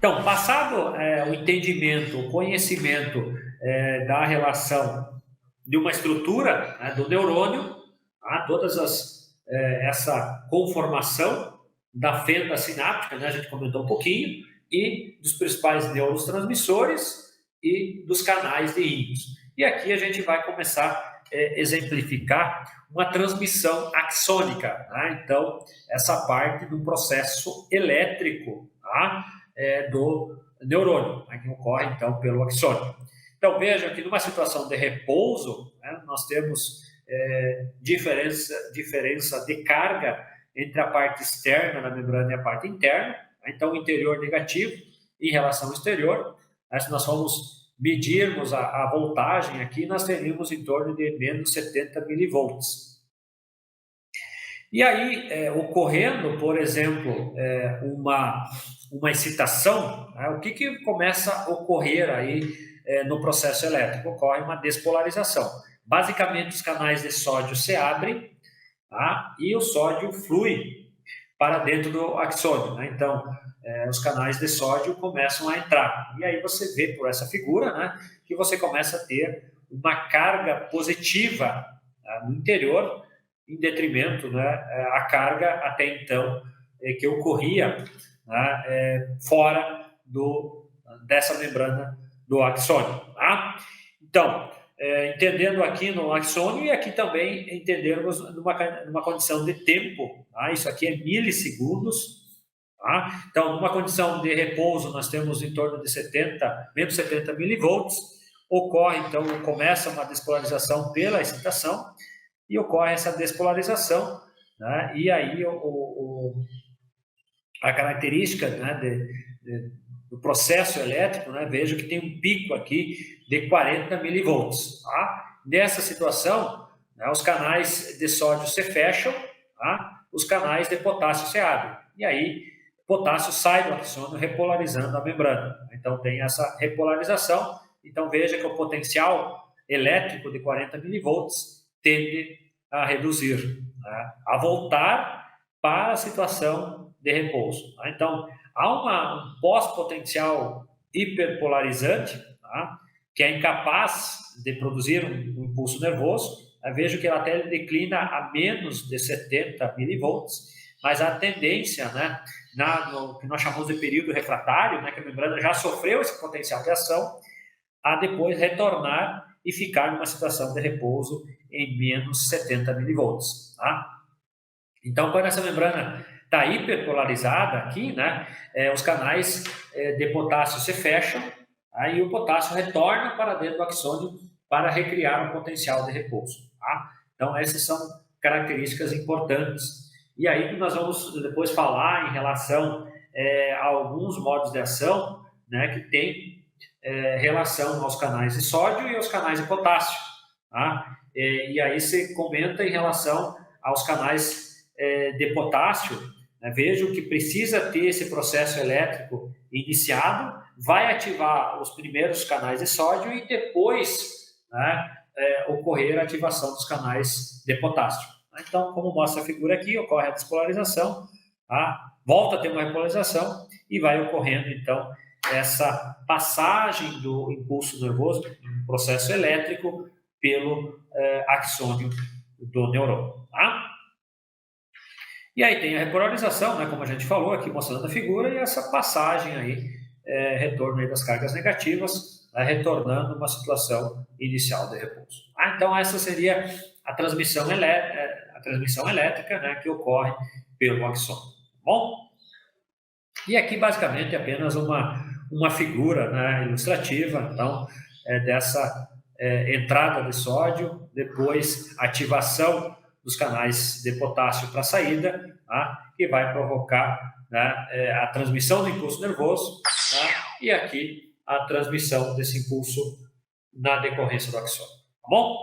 Então, passado o entendimento, o conhecimento da relação de uma estrutura, né, do neurônio, tá? Essa conformação da fenda sináptica, né, a gente comentou um pouquinho, e dos principais neurotransmissores e dos canais de íons. E aqui a gente vai começar a exemplificar uma transmissão axônica, tá? Então, essa parte do processo elétrico, tá? Do neurônio, né, que ocorre então pelo axônio. Então, veja que numa situação de repouso, né, nós temos diferença de carga entre a parte externa da membrana e a parte interna. Então, o interior negativo em relação ao exterior. Se nós formos medirmos a voltagem aqui, nós teríamos em torno de menos 70 milivolts. E aí, ocorrendo, por exemplo, uma excitação, né, o que começa a ocorrer aí no processo elétrico? Ocorre uma despolarização. Basicamente, os canais de sódio se abrem, tá? E o sódio flui para dentro do axônio, né? Então, os canais de sódio começam a entrar. E aí você vê por essa figura, né, que você começa a ter uma carga positiva, tá, no interior, em detrimento, né, a carga até então que ocorria, né, fora dessa membrana do axônio. Tá? Então, entendendo aqui no axônio e aqui também entendermos numa condição de tempo, tá? Isso aqui é milissegundos, tá? Então, numa condição de repouso, nós temos em torno de menos 70 milivolts, ocorre, então, começa uma despolarização pela excitação e ocorre essa despolarização, né? E aí a característica, né, do processo elétrico, né, vejo que tem um pico aqui de 40 milivolts. Tá? Nessa situação, né, os canais de sódio se fecham, tá? Os canais de potássio se abrem. E aí, potássio sai do axônio, repolarizando a membrana. Então, tem essa repolarização. Então, veja que o potencial elétrico de 40 milivolts tende a reduzir, né, a voltar para a situação de repouso. Tá? Então, há um pós-potencial hiperpolarizante, tá, que é incapaz de produzir um impulso nervoso. Eu vejo que ela até declina a menos de 70 milivolts, mas a tendência, né, no que nós chamamos de período refratário, né, que a membrana já sofreu esse potencial de ação, a depois retornar e ficar numa situação de repouso em menos 70 milivolts. Tá? Então, quando essa membrana está hiperpolarizada aqui, né, os canais de potássio se fecham, aí o potássio retorna para dentro do axônio para recriar um potencial de repouso. Tá? Então, essas são características importantes. E aí nós vamos depois falar em relação a alguns modos de ação, né, que tem relação aos canais de sódio e aos canais de potássio. Tá? E aí se comenta em relação aos canais de potássio, né, vejo que precisa ter esse processo elétrico iniciado, vai ativar os primeiros canais de sódio e depois, né, ocorrer a ativação dos canais de potássio. Então, como mostra a figura aqui, ocorre a despolarização, tá? Volta a ter uma repolarização e vai ocorrendo, então, essa passagem do impulso nervoso, um processo elétrico, pelo axônio do neurônio. Tá? E aí tem a repolarização, né, como a gente falou aqui, mostrando a figura, e essa passagem aí, retorno aí das cargas negativas, né, retornando uma situação inicial de repouso. Então, essa seria a transmissão elétrica, né, que ocorre pelo axônio. Tá bom? E aqui, basicamente, é apenas uma figura, né, ilustrativa, então, dessa entrada de sódio, depois ativação dos canais de potássio para a saída, tá? Que vai provocar, né, a transmissão do impulso nervoso, tá? E aqui a transmissão desse impulso na decorrência do axônio. Tá bom?